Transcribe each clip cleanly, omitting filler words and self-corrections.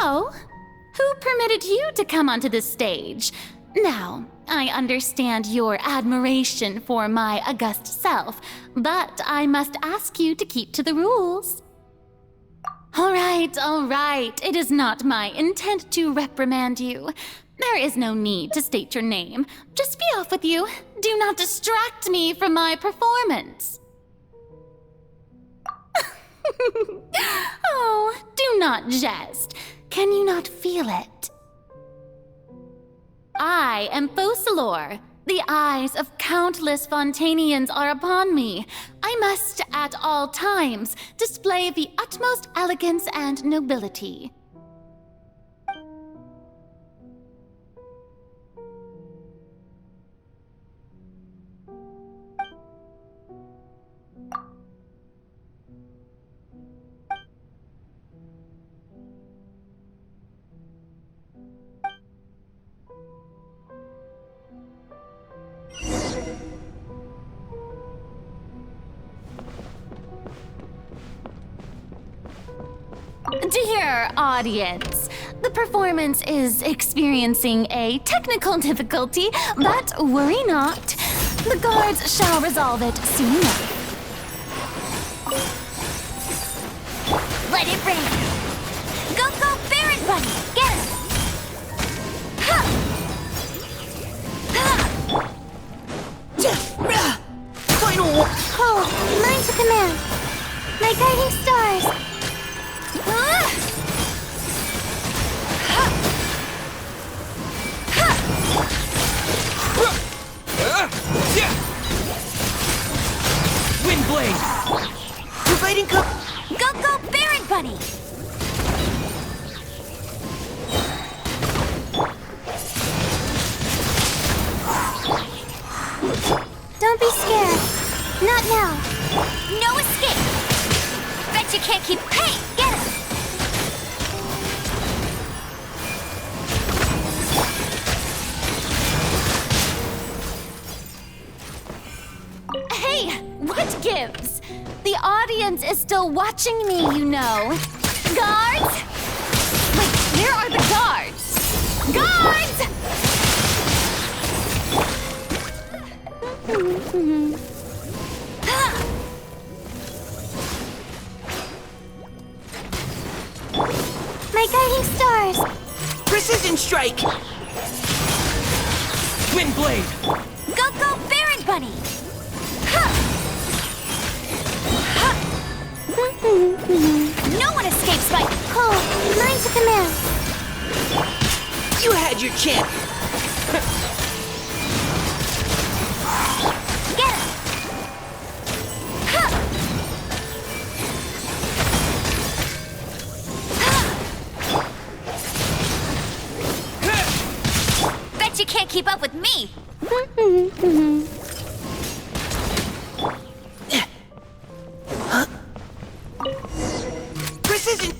So, who permitted you to come onto this stage? Now, I understand your admiration for my august self, but I must ask you to keep to the rules. All right. It is not my intent to reprimand you. There is no need to state your name. Just be off with you. Do not distract me from my performance. Oh, do not jest. Can you not feel it? I am Focalor. The eyes of countless Fontanians are upon me. I must, at all times, display the utmost elegance and nobility. Dear audience, the performance is experiencing a technical difficulty, but worry not. The guards shall resolve it soon enough. Let it rain. Go, Baron Bunny! Get him! Final! Oh, mine to command. My guiding stars. Windblade! Providing Go, Baron Bunny! Don't be scared. Not now. No escape! Bet you can't keep... Hey, get him! Hey, what gives? The audience is still watching me, you know. Guards? Wait, where are the guards? Guards! My guiding stars. Precision strike! Windblade! Go, Baron Bunny! No one escapes my... Oh, mine to command. You had your chance! Get him! Bet you can't keep up with me! Precision!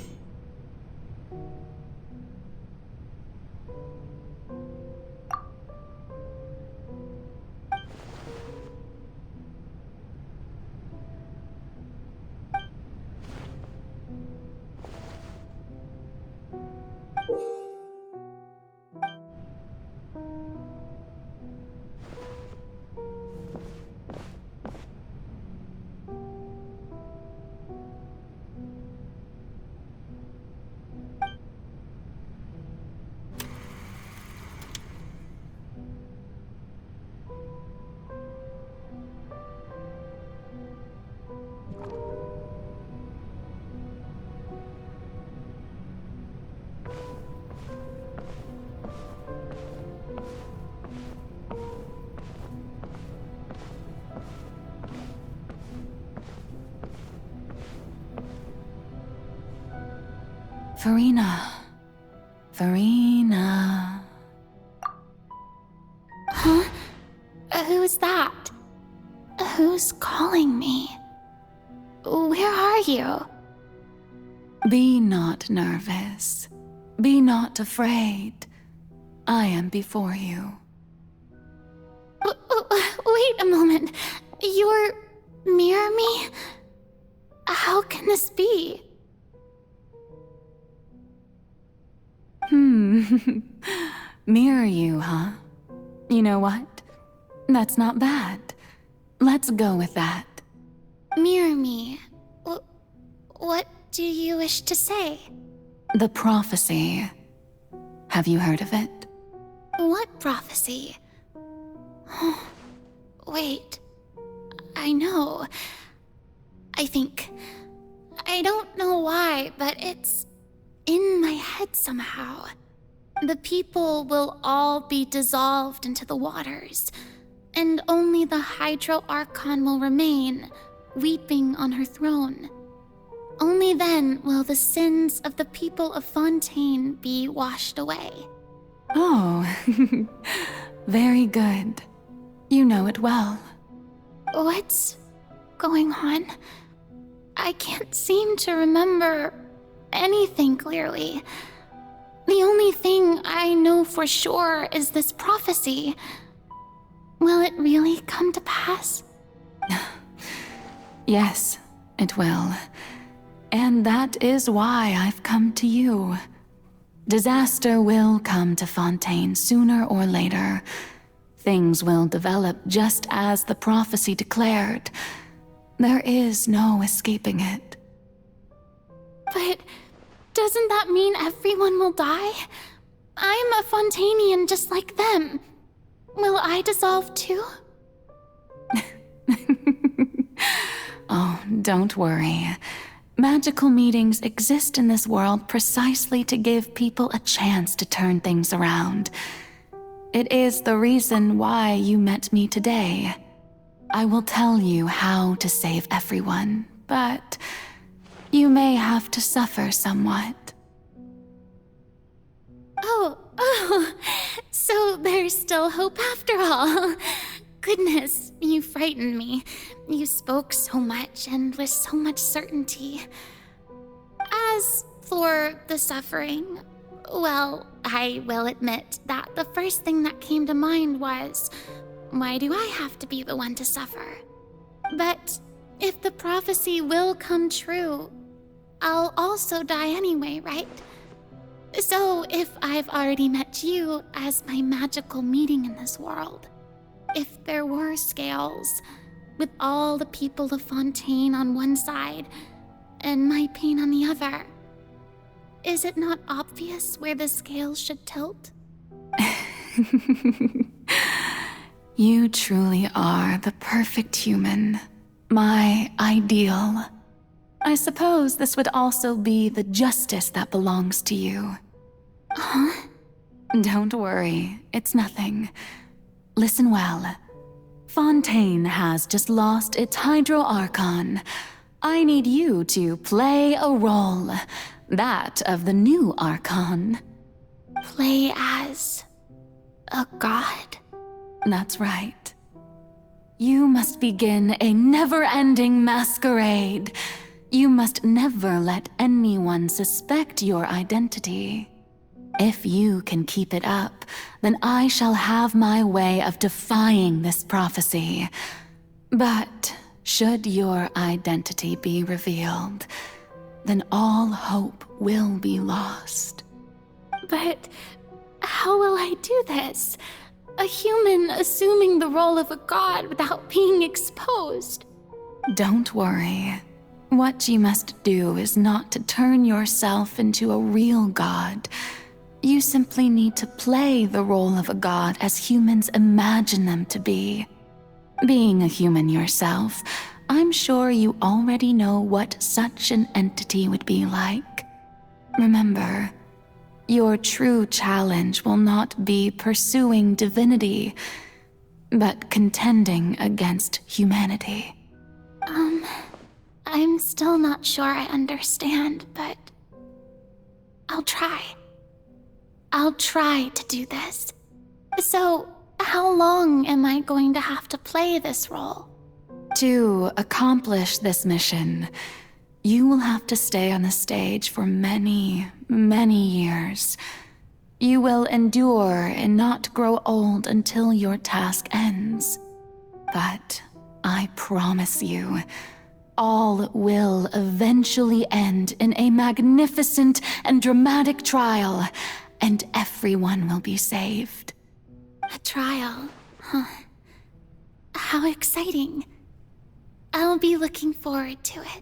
Furina. Huh? Who's that? Who's calling me? Where are you? Be not nervous. Be not afraid. I am before you. Wait a moment. You're near me? How can this be? Mirror you, huh? You know what? That's not bad. Let's go with that. Mirror me. What do you wish to say? The prophecy. Have you heard of it? What prophecy? Wait. I know. I think. I don't know why, but it's in my head somehow. The people will all be dissolved into the waters, and only the Hydro Archon will remain, weeping on her throne. Only then will the sins of the people of Fontaine be washed away. Oh, very good. You know it well. What's going on? I can't seem to remember anything clearly. The only thing I know for sure is this prophecy. Will it really come to pass? Yes, it will. And that is why I've come to you. Disaster will come to Fontaine sooner or later. Things will develop just as the prophecy declared. There is no escaping it. But doesn't that mean everyone will die? I'm a Fontainian just like them. Will I dissolve too? Oh, don't worry. Magical meetings exist in this world precisely to give people a chance to turn things around. It is the reason why you met me today. I will tell you how to save everyone, but you may have to suffer somewhat. Oh, so there's still hope after all. Goodness, you frightened me. You spoke so much and with so much certainty. As for the suffering, well, I will admit that the first thing that came to mind was, why do I have to be the one to suffer? But if the prophecy will come true, I'll also die anyway, right? So if I've already met you as my magical meeting in this world, if there were scales, with all the people of Fontaine on one side and my pain on the other, is it not obvious where the scales should tilt? You truly are the perfect human, my ideal. I suppose this would also be the justice that belongs to you. Huh? Don't worry, it's nothing. Listen well. Fontaine has just lost its Hydro Archon. I need you to play a role, that of the new Archon. Play as a god? That's right. You must begin a never-ending masquerade. You must never let anyone suspect your identity. If you can keep it up, then I shall have my way of defying this prophecy. But should your identity be revealed, then all hope will be lost. But how will I do this? A human assuming the role of a god without being exposed. Don't worry. What you must do is not to turn yourself into a real god. You simply need to play the role of a god as humans imagine them to be. Being a human yourself, I'm sure you already know what such an entity would be like. Remember, your true challenge will not be pursuing divinity, but contending against humanity. I'm still not sure I understand, but I'll try. I'll try to do this. So, how long am I going to have to play this role? To accomplish this mission, you will have to stay on the stage for many, many years. You will endure and not grow old until your task ends. But I promise you, all will eventually end in a magnificent and dramatic trial, and everyone will be saved. A trial, huh? How exciting. I'll be looking forward to it.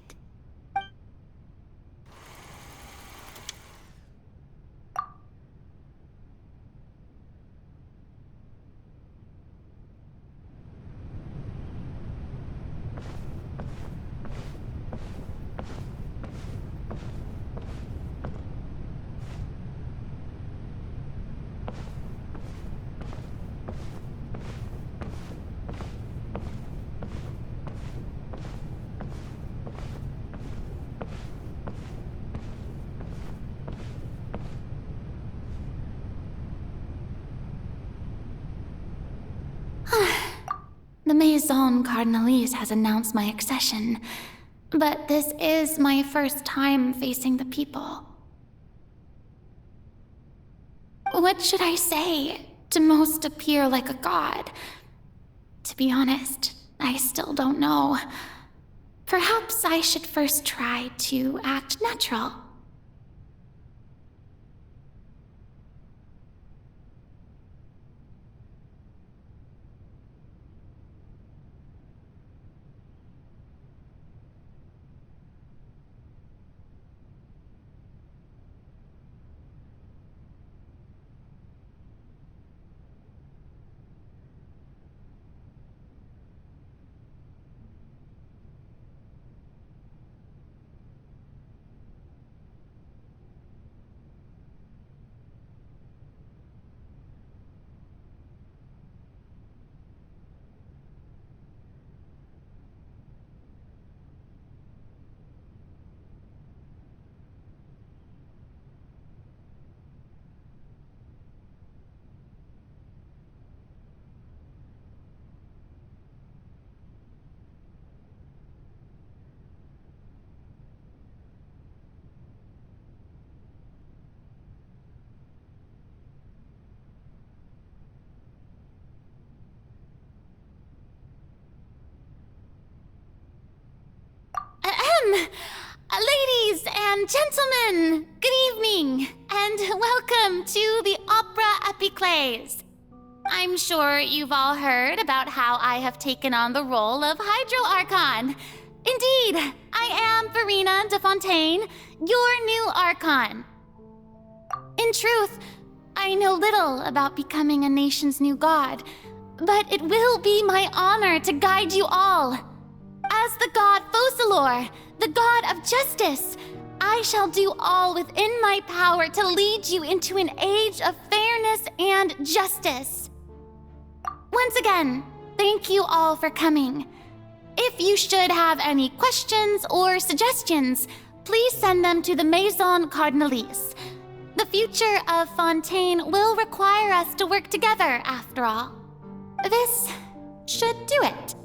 The Maison Cardinalise has announced my accession, but this is my first time facing the people. What should I say to most appear like a god? To be honest, I still don't know. Perhaps I should first try to act natural. Ladies and gentlemen, good evening, and welcome to the Opera Epiclese. I'm sure you've all heard about how I have taken on the role of Hydro-Archon. Indeed, I am Furina de Fontaine, your new Archon. In truth, I know little about becoming a nation's new god, but it will be my honor to guide you all. As the god Focalor, the god of justice, I shall do all within my power to lead you into an age of fairness and justice. Once again, thank you all for coming. If you should have any questions or suggestions, please send them to the Maison Cardinalise. The future of Fontaine will require us to work together, after all. This should do it.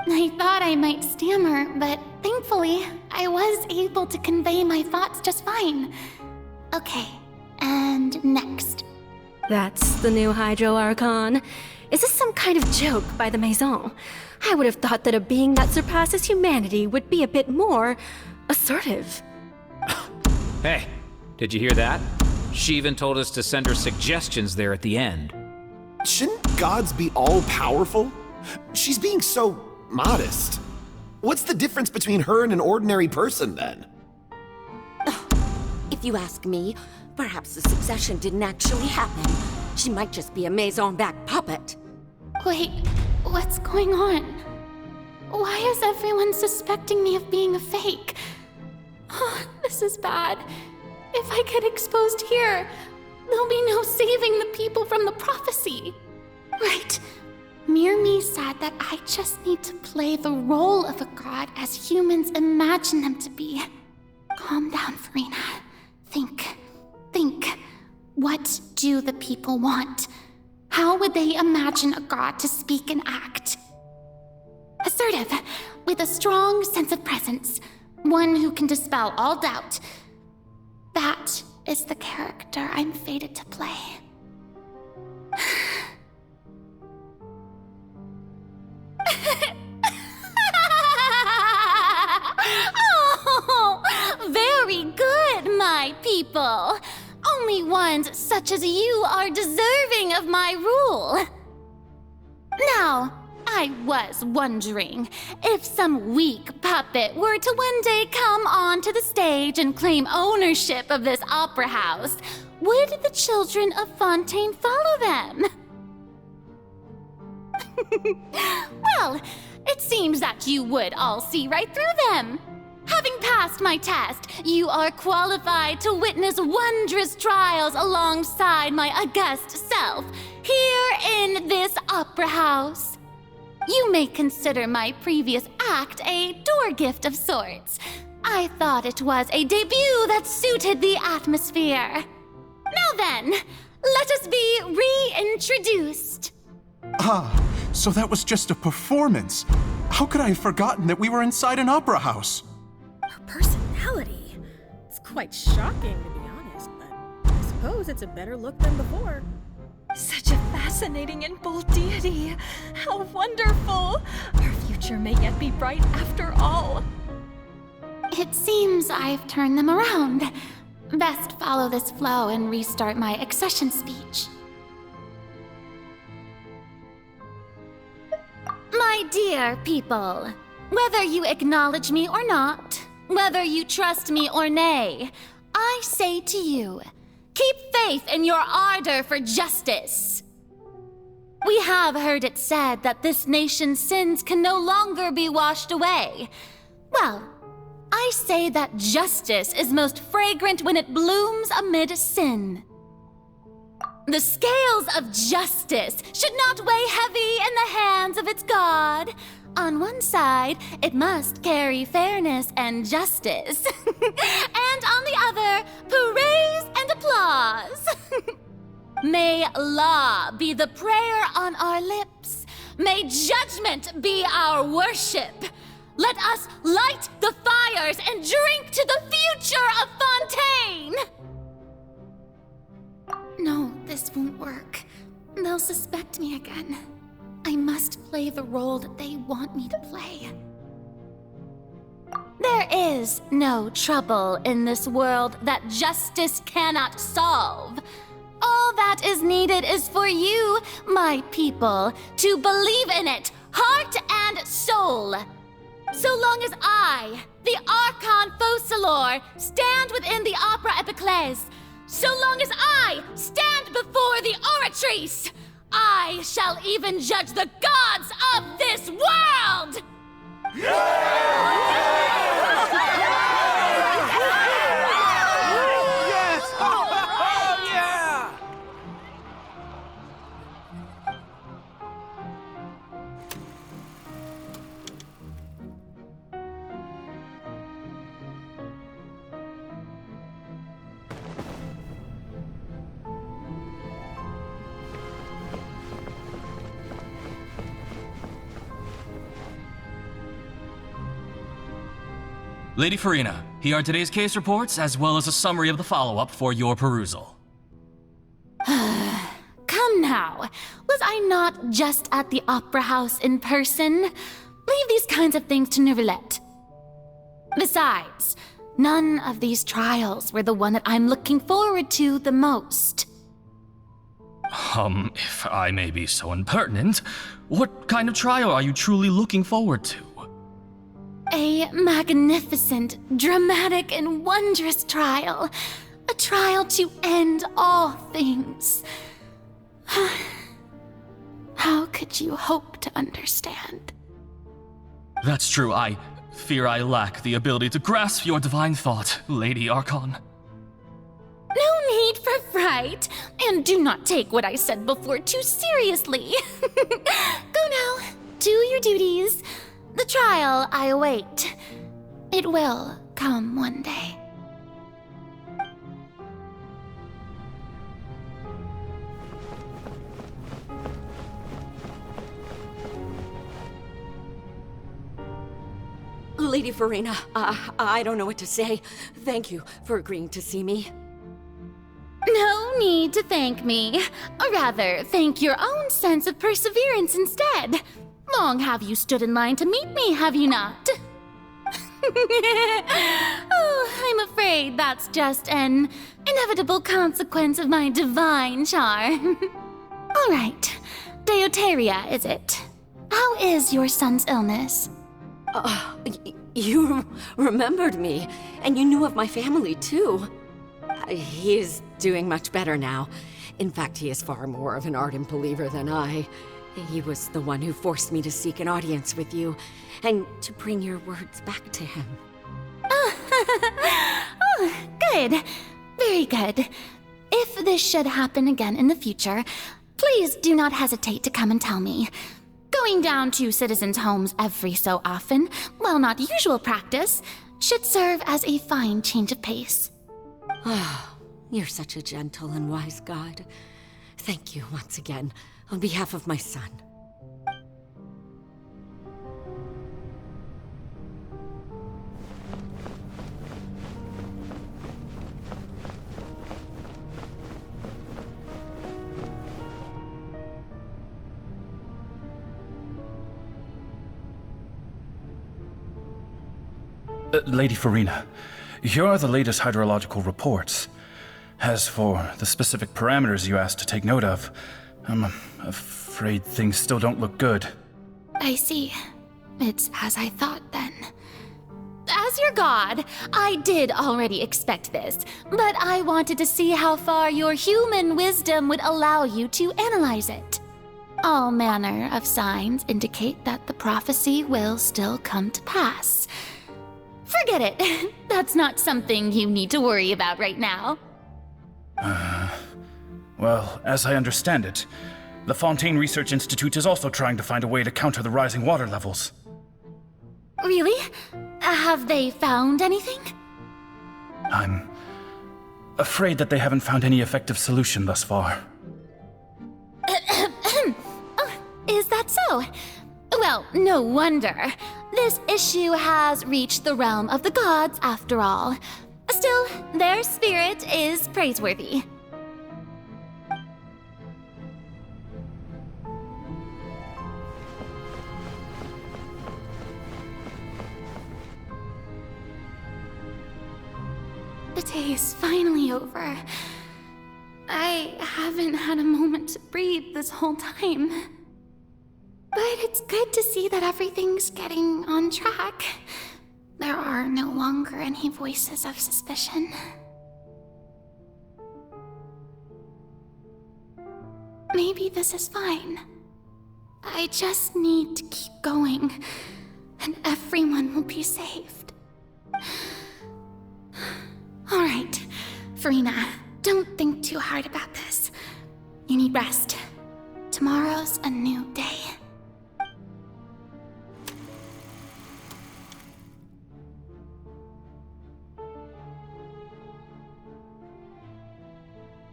I thought I might stammer, but thankfully, I was able to convey my thoughts just fine. Okay, and next. That's the new Hydro-Archon. Is this some kind of joke by the Maison? I would have thought that a being that surpasses humanity would be a bit more assertive. Hey, did you hear that? She even told us to send her suggestions there at the end. Shouldn't gods be all-powerful? She's being so modest. What's the difference between her and an ordinary person, then? If you ask me, perhaps the succession didn't actually happen. She might just be a Maison-backed puppet. Wait, what's going on? Why is everyone suspecting me of being a fake? Oh, this is bad. If I get exposed here, there'll be no saving the people from the prophecy. Right. Mirmi said that I just need to play the role of a god as humans imagine them to be. Calm down, Furina. Think. What do the people want? How would they imagine a god to speak and act? Assertive, with a strong sense of presence. One who can dispel all doubt. That is the character I'm fated to play. Oh, very good, my people. ones such as you are deserving of my rule. Now, I was wondering if some weak puppet were to one day come onto the stage and claim ownership of this opera house, would the children of Fontaine follow them? Well, it seems that you would all see right through them. Having passed my test, you are qualified to witness wondrous trials alongside my august self, here in this opera house. You may consider my previous act a door gift of sorts. I thought it was a debut that suited the atmosphere. Now then, let us be reintroduced. Ah, so that was just a performance. How could I have forgotten that we were inside an opera house? Her personality. It's quite shocking, to be honest, but I suppose it's a better look than before. Such a fascinating and bold deity. How wonderful! Our future may yet be bright after all. It seems I've turned them around. Best follow this flow and restart my accession speech. My dear people, whether you acknowledge me or not, whether you trust me or nay, I say to you, keep faith in your ardor for justice. We have heard it said that this nation's sins can no longer be washed away. Well, I say that justice is most fragrant when it blooms amid sin. The scales of justice should not weigh heavy in the hands of its God. On one side, it must carry fairness and justice. And on the other, praise and applause. May law be the prayer on our lips. May judgment be our worship. Let us light the fires and drink to the future of Fontaine! No, this won't work. They'll suspect me again. I must play the role that they want me to play. There is no trouble in this world that justice cannot solve. All that is needed is for you, my people, to believe in it, heart and soul. So long as I, the Archon Focalor, stand within the Opera Epiclese, so long as I stand before the Oratrice, I shall even judge the gods of this world! Lady Furina, here are today's case reports, as well as a summary of the follow-up for your perusal. Come now, was I not just at the Opera House in person? Leave these kinds of things to Neuvillette. Besides, none of these trials were the one that I'm looking forward to the most. If I may be so impertinent, what kind of trial are you truly looking forward to? A magnificent, dramatic, and wondrous trial. A trial to end all things. How could you hope to understand? That's true. I fear I lack the ability to grasp your divine thought, Lady Archon. No need for fright, and do not take what I said before too seriously. Go now, do your duties. The trial I await. It will come one day. Lady Furina, I don't know what to say. Thank you for agreeing to see me. No need to thank me. Or rather, thank your own sense of perseverance instead. Long have you stood in line to meet me, have you not? Oh, I'm I'm afraid that's just an inevitable consequence of my divine charm. All right, Deoteria, is it? How is your son's illness? You remembered me, and you knew of my family, too. He is doing much better now. In fact, he is far more of an ardent believer than I. He was the one who forced me to seek an audience with you, and to bring your words back to him. Oh, good. Very good. If this should happen again in the future, please do not hesitate to come and tell me. Going down to citizens' homes every so often, while not usual practice, should serve as a fine change of pace. Ah, you're such a gentle and wise god. Thank you once again, on behalf of my son. Lady Furina, here are the latest hydrological reports. As for the specific parameters you asked to take note of, I'm afraid things still don't look good. I see. It's as I thought then. As your god, I did already expect this, but I wanted to see how far your human wisdom would allow you to analyze it. All manner of signs indicate that the prophecy will still come to pass. Forget it. That's not something you need to worry about right now. Well, as I understand it, the Fontaine Research Institute is also trying to find a way to counter the rising water levels. Really? Have they found anything? I'm afraid that they haven't found any effective solution thus far. Is that so? Well, no wonder. This issue has reached the realm of the gods, after all. Still, their spirit is praiseworthy. The day is finally over. I haven't had a moment to breathe this whole time. But it's good to see that everything's getting on track. There are no longer any voices of suspicion. Maybe this is fine. I just need to keep going, and everyone will be saved. All right, Furina, don't think too hard about this. You need rest. Tomorrow's a new day.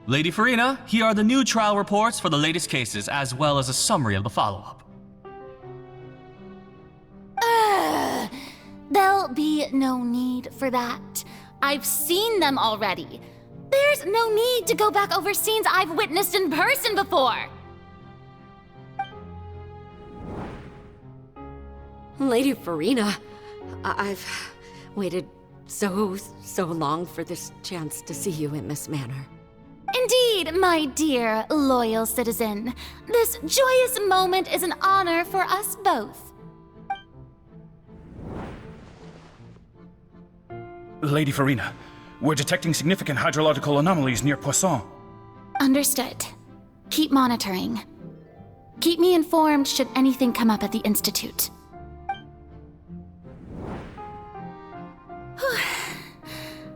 Lady Furina, here are the new trial reports for the latest cases, as well as a summary of the follow-up. There'll be no need for that. I've seen them already. There's no need to go back over scenes I've witnessed in person before. Lady Furina, I've waited so long for this chance to see you in this manner. Indeed, my dear, loyal citizen. This joyous moment is an honor for us both. Lady Furina, we're detecting significant hydrological anomalies near Poisson. Understood. Keep monitoring. Keep me informed should anything come up at the Institute.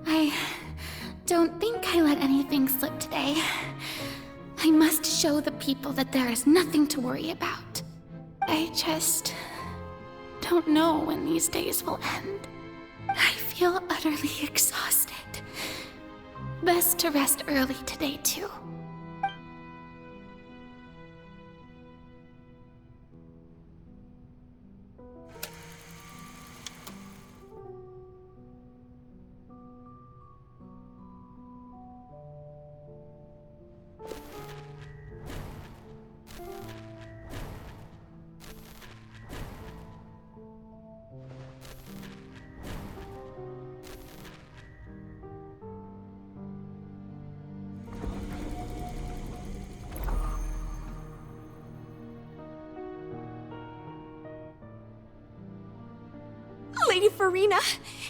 I don't think I let anything slip today. I must show the people that there is nothing to worry about. I just don't know when these days will end. I feel utterly exhausted. Best to rest early today, too. Lady Furina,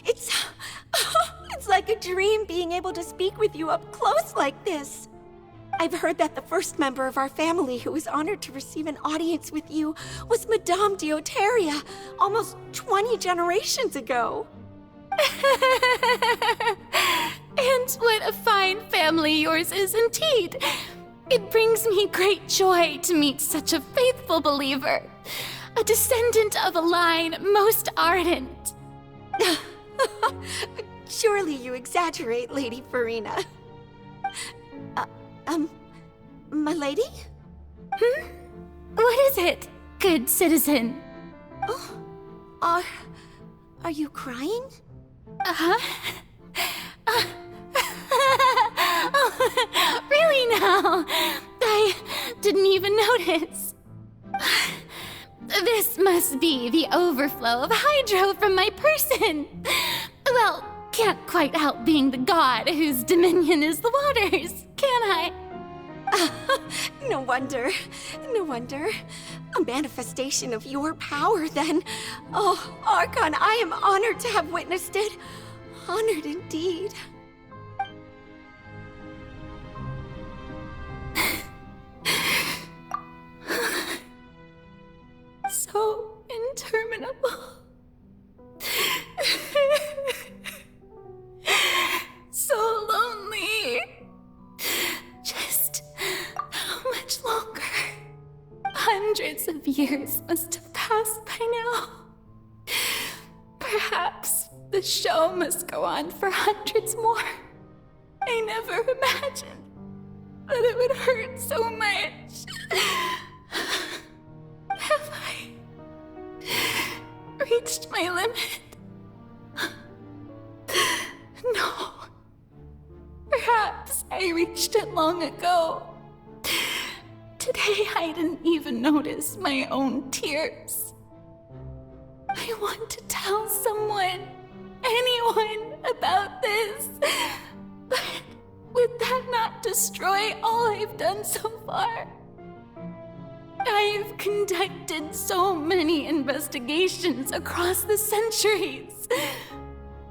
it's like a dream being able to speak with you up close like this. I've heard that the first member of our family who was honored to receive an audience with you was Madame Dioteria, almost 20 generations ago. And what a fine family yours is indeed. It brings me great joy to meet such a faithful believer, a descendant of a line most ardent. Surely you exaggerate, Lady Furina. My lady? What is it, good citizen? Oh, are you crying? Oh, really now? I didn't even notice. This must be the overflow of hydro from my person. Well, can't quite help being the god whose dominion is the waters, can I? No wonder. No wonder. A manifestation of your power, then. Oh, Archon, I am honored to have witnessed it. Honored indeed. So interminable. So lonely. Just how much longer? Hundreds of years must have passed by now. Perhaps the show must go on for hundreds more. I never imagined that it would hurt so much. Have I reached my limit? No. Perhaps I reached it long ago. Today I didn't even notice my own tears. I want to tell someone, anyone, about this. But would that not destroy all I've done so far? I've conducted so many investigations across the centuries,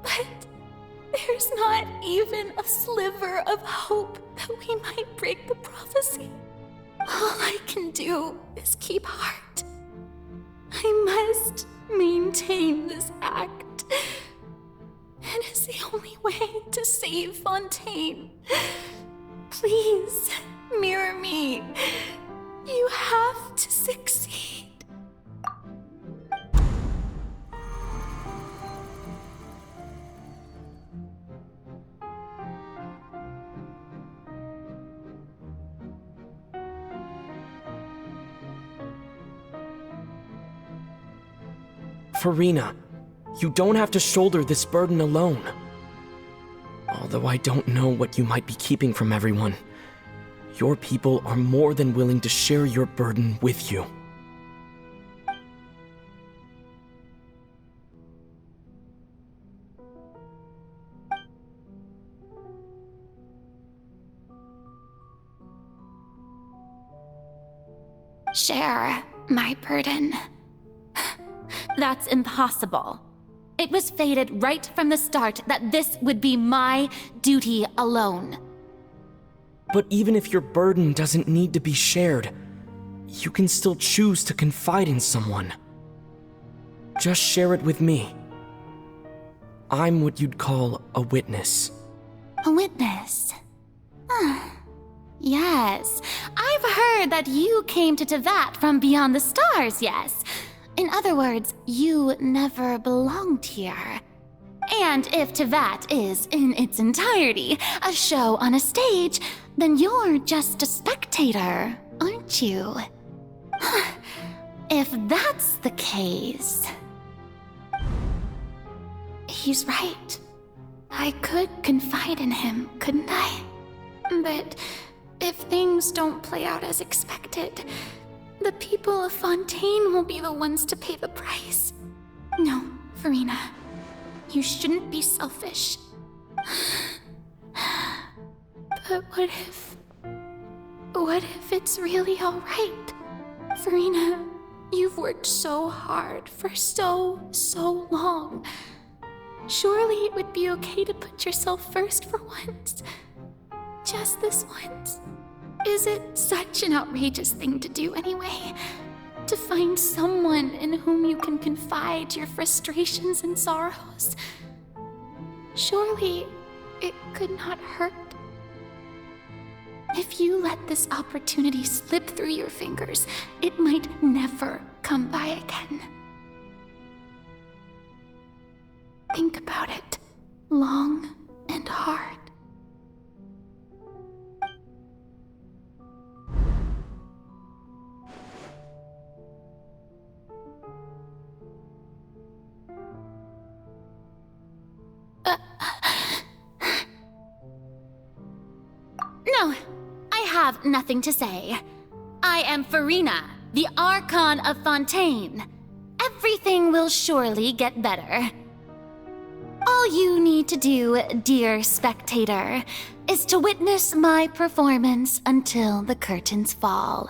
but there's not even a sliver of hope that we might break the prophecy. All I can do is keep heart. I must maintain this act. It is the only way to save Fontaine. Please, mirror me. You have to succeed. Furina, you don't have to shoulder this burden alone. Although I don't know what you might be keeping from everyone, your people are more than willing to share your burden with you. Share my burden. That's impossible. It was fated right from the start that this would be my duty alone. But even if your burden doesn't need to be shared, you can still choose to confide in someone. Just share it with me. I'm what you'd call a witness. A witness? Yes, I've heard that you came to Tevat from beyond the stars, yes. In other words, you never belonged here. And if Tevat is, in its entirety, a show on a stage, then you're just a spectator, aren't you? If that's the case... He's right. I could confide in him, couldn't I? But if things don't play out as expected, the people of Fontaine will be the ones to pay the price. No, Furina, you shouldn't be selfish. But what if it's really all right? Furina, You've worked so hard for so long. Surely it would be okay to put yourself first for once. Just this once. Is it such an outrageous thing to do anyway? To find someone in whom you can confide your frustrations and sorrows? Surely it could not hurt. If you let this opportunity slip through your fingers, it might never come by again. Think about it long and hard. No, I have nothing to say. I am Furina, the Archon of Fontaine. Everything will surely get better. All you need to do, dear spectator, is to witness my performance until the curtains fall.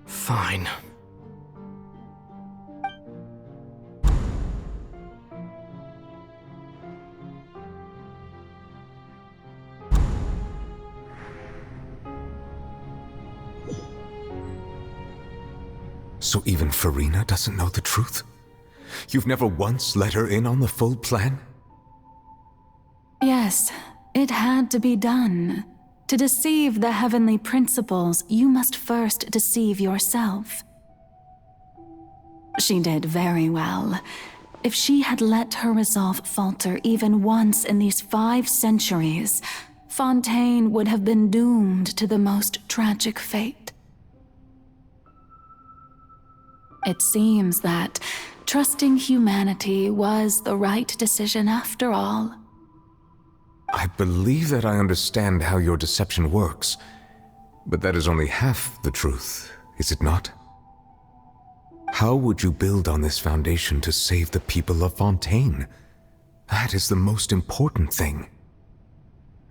Fine. So even Furina doesn't know the truth? You've never once let her in on the full plan? Yes, it had to be done. To deceive the heavenly principles, you must first deceive yourself. She did very well. If she had let her resolve falter even once in these 5 centuries, Fontaine would have been doomed to the most tragic fate. It seems that trusting humanity was the right decision after all. I believe that I understand how your deception works, but that is only half the truth, is it not? How would you build on this foundation to save the people of Fontaine? That is the most important thing.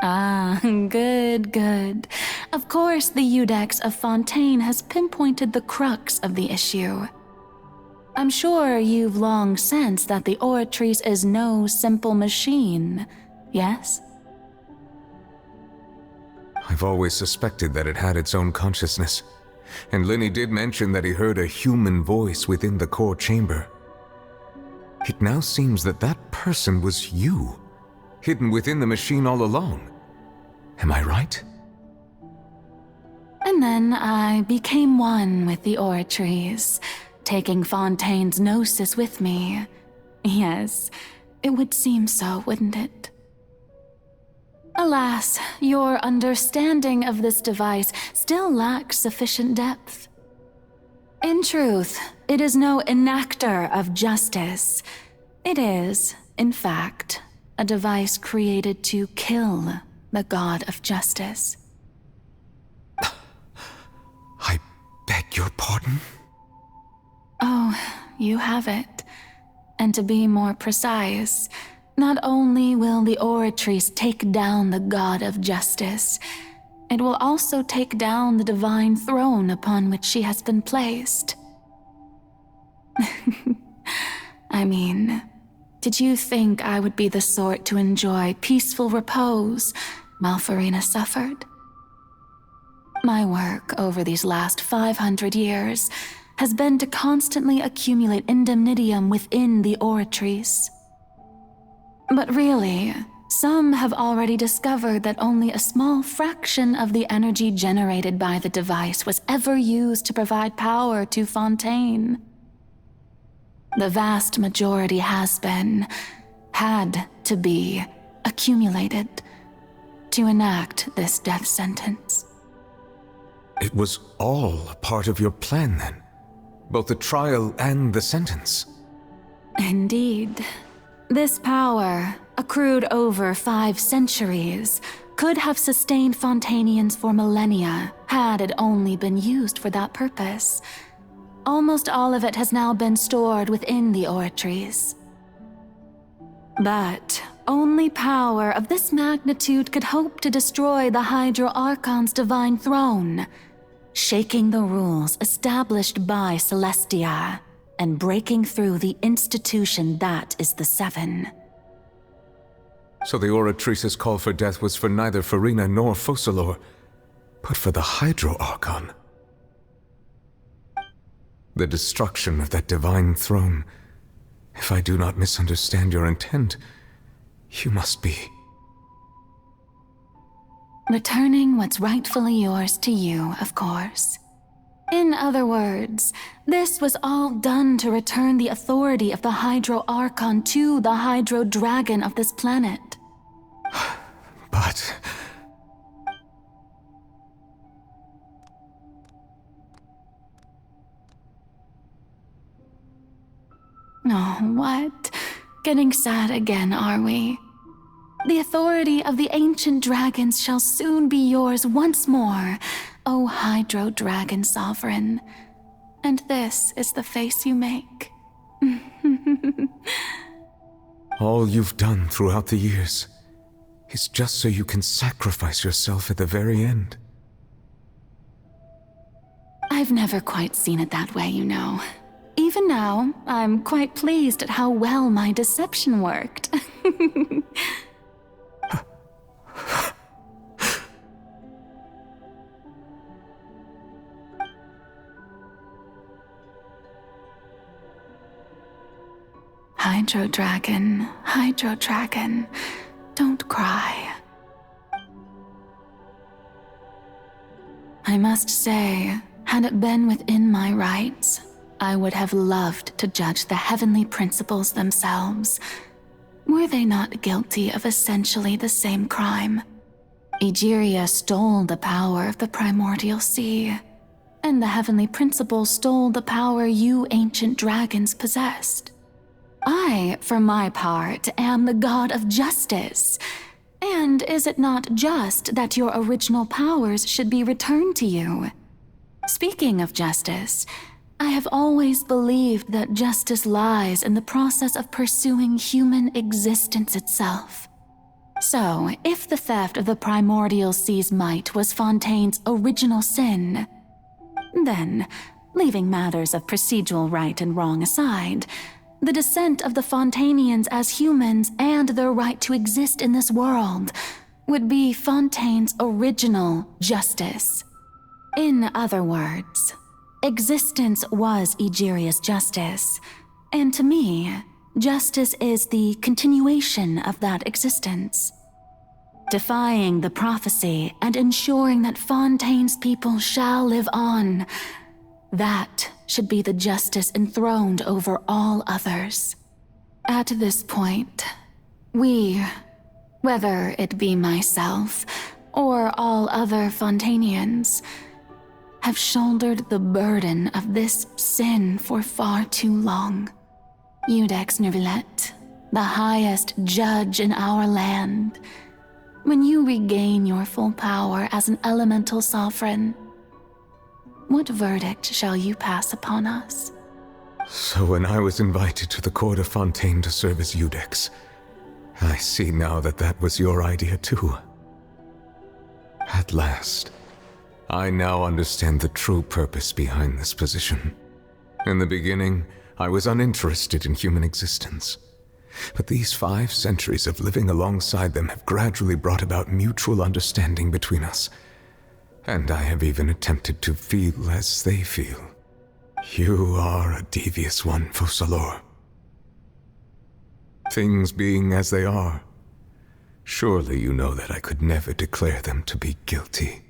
Ah, good. Of course, the Iudex of Fontaine has pinpointed the crux of the issue. I'm sure you've long sensed that the Oratrice is no simple machine, yes? I've always suspected that it had its own consciousness, and Lenny did mention that he heard a human voice within the core chamber. It now seems that that person was you, hidden within the machine all along. Am I right? And then I became one with the Oratrice, taking Fontaine's gnosis with me. Yes, it would seem so, wouldn't it? Alas, your understanding of this device still lacks sufficient depth. In truth, it is no enactor of justice. It is, in fact, a device created to kill the god of justice. I beg your pardon? Oh, you have it. And to be more precise, not only will the Oratrice take down the god of justice, it will also take down the divine throne upon which she has been placed. I mean, did you think I would be the sort to enjoy peaceful repose while Furina suffered? My work over these last 500 years has been to constantly accumulate indemnitium within the Oratrice. But really, some have already discovered that only a small fraction of the energy generated by the device was ever used to provide power to Fontaine. The vast majority had to be, accumulated to enact this death sentence. It was all a part of your plan then? Both the trial and the sentence? Indeed. This power, accrued over 5 centuries, could have sustained Fontainians for millennia had it only been used for that purpose. almost all of it has now been stored within the oratories. But only power of this magnitude could hope to destroy the Hydro Archon's divine throne, shaking the rules established by Celestia and breaking through the institution that is the Seven. So the Oratrice's call for death was for neither Furina nor Focalor, but for the Hydro Archon. The destruction of that divine throne. If I do not misunderstand your intent, you must be... returning what's rightfully yours to you, of course. In other words, this was all done to return the authority of the Hydro Archon to the Hydro Dragon of this planet. But... Oh, what? Getting sad again, are we? The authority of the ancient dragons shall soon be yours once more, O Hydro Dragon Sovereign. And this is the face you make. all you've done throughout the years is just so you can sacrifice yourself at the very end. I've never quite seen it that way, you know. Even now, I'm quite pleased at how well my deception worked. Hydro Dragon, don't cry. I must say, had it been within my rights, I would have loved to judge the heavenly principles themselves. Were they not guilty of essentially the same crime? Egeria stole the power of the primordial sea, and the heavenly principles stole the power you ancient dragons possessed. I, for my part, am the god of justice. And is it not just that your original powers should be returned to you? Speaking of justice, I have always believed that justice lies in the process of pursuing human existence itself. So, if the theft of the primordial sea's might was Fontaine's original sin, then, leaving matters of procedural right and wrong aside, the descent of the Fontanians as humans and their right to exist in this world would be Fontaine's original justice. In other words, existence was Egeria's justice, and to me, justice is the continuation of that existence. Defying the prophecy and ensuring that Fontaine's people shall live on, that should be the justice enthroned over all others. At this point, we, whether it be myself or all other Fontanians, have shouldered the burden of this sin for far too long. Iudex Nervillet, the highest judge in our land, when you regain your full power as an elemental sovereign, what verdict shall you pass upon us? So when I was invited to the court of Fontaine to serve as Iudex, I see now that that was your idea too. At last, I now understand the true purpose behind this position. In the beginning, I was uninterested in human existence. But these 5 centuries of living alongside them have gradually brought about mutual understanding between us. And I have even attempted to feel as they feel. You are a devious one, Focalor. Things being as they are, surely you know that I could never declare them to be guilty.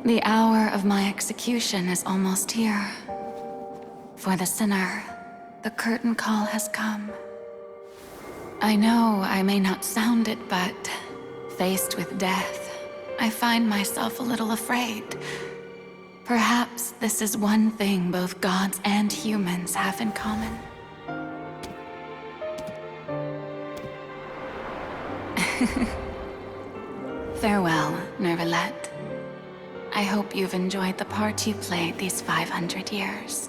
The hour of my execution is almost here. For the sinner, the curtain call has come. I know I may not sound it, but faced with death, I find myself a little afraid. Perhaps this is one thing both gods and humans have in common. Farewell, Nervalette. I hope you've enjoyed the part you played these 500 years.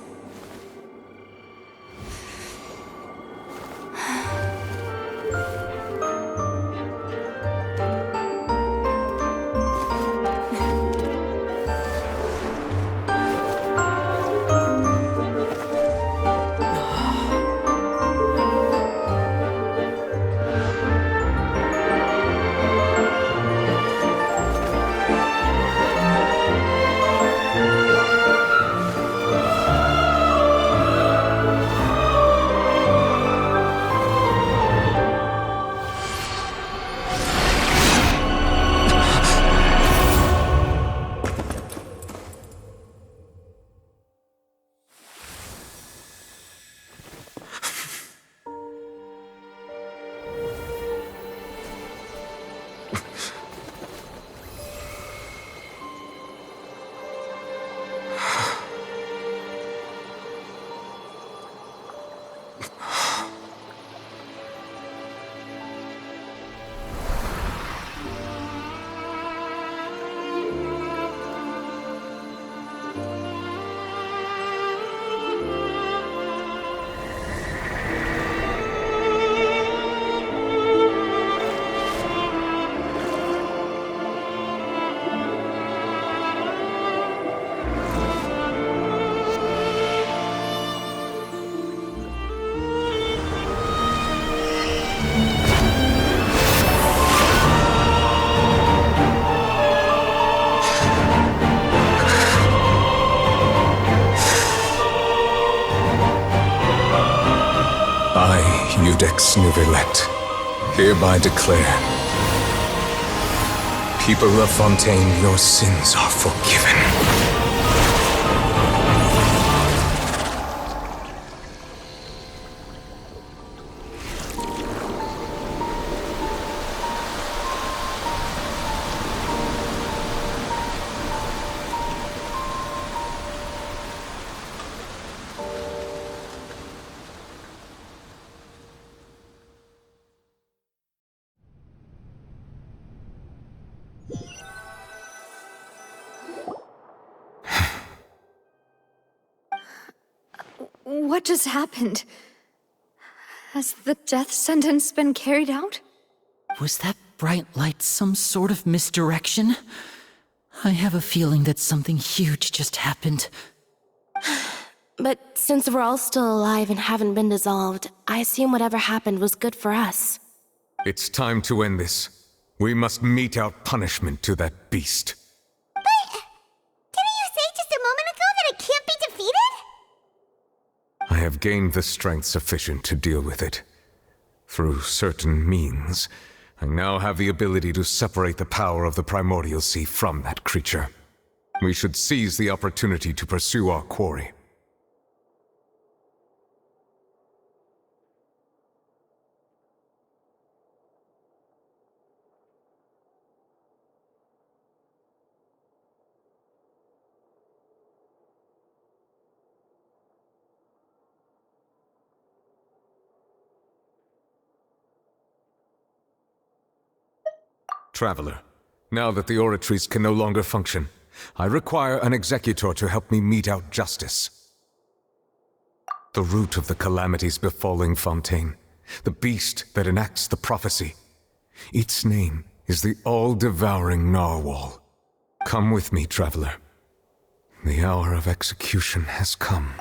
Ex Nouvelette, hereby declare, people of Fontaine, your sins are forgiven. What just happened? Has the death sentence been carried out? Was that bright light some sort of misdirection? I have a feeling that something huge just happened. But since we're all still alive and haven't been dissolved, I assume whatever happened was good for us. It's time to end this. We must mete out punishment to that beast. Didn't you say just a moment ago that it can't be defeated? I have gained the strength sufficient to deal with it. Through certain means, I now have the ability to separate the power of the Primordial Sea from that creature. We should seize the opportunity to pursue our quarry. Traveler, now that the oratories can no longer function, I require an executor to help me mete out justice. The root of the calamities befalling Fontaine, the beast that enacts the prophecy. Its name is the all-devouring Narwhal. Come with me, traveler. The hour of execution has come.